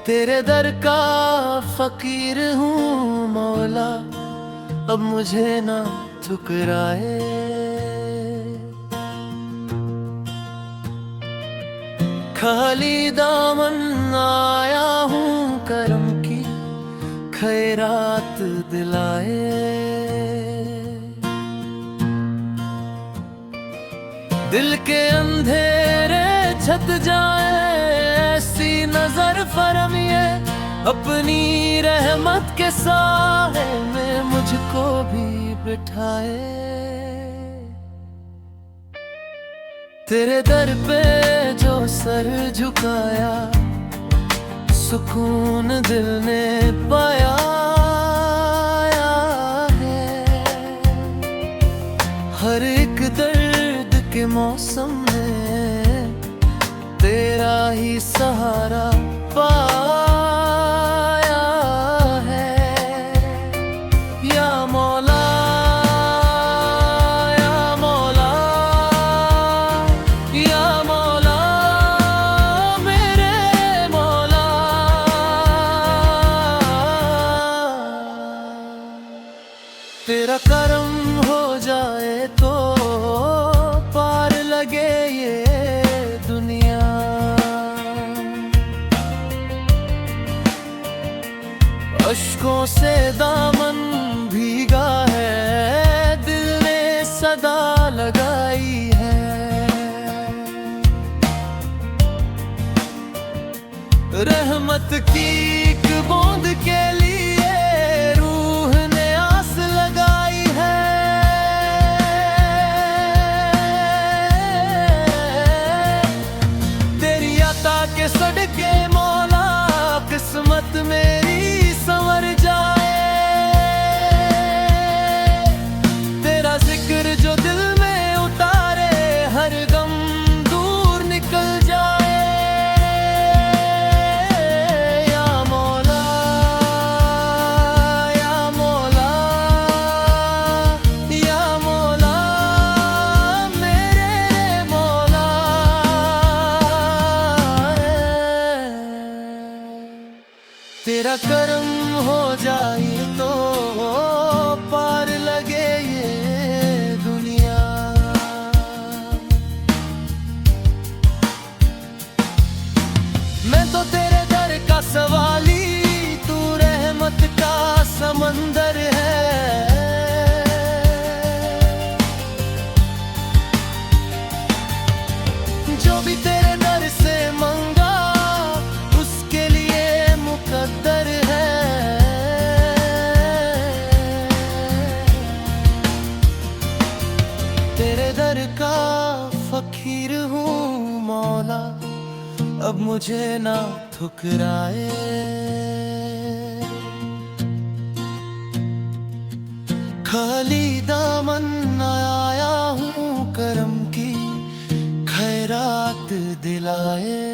तेरे दर का फकीर हूँ मौला, अब मुझे ना ठुकराए। खाली दामन आया हूँ करम की खैरात दिलाए। दिल के अंधेरे छत जाए, ऐसी नजर फरमिए, अपनी रहमत के साए में मुझको भी बिठाए। तेरे दर पे जो सर झुकाया, सुकून दिल ने पाया है। हर एक दर्द के मौसम में तेरा ही सहारा पाया है। या मौला, या मौला, या मौला, मेरे मौला। तेरा करम हो जाए तो पार लगे ये दुनिया। अश्कों से दामन भीगा है, दिल ने सदा लगाई है। रहमत की एक बूंद के लिए रूह ने आस लगाई है। तेरी अता के सदके मौला, किस्मत मेरी संवर जाए। तेरा जिक्र जो दिल में उतारे, हर गम दूर निकल जाए। या मौला, या मौला, या मौला, मेरे मौला। तेरा करम हो जाए तो पार लगे ये दुनिया। मैं तो तेरे दर का सवाली, तू रहमत का समंदर है। जो भी तेरे दर से मंगा, उसके लिए मुकद्दर है। तेरे दर का फकीर हूँ मौला, अब मुझे ना ठुकराए। खाली दामन आया हूँ करम की खैरात दिलाए।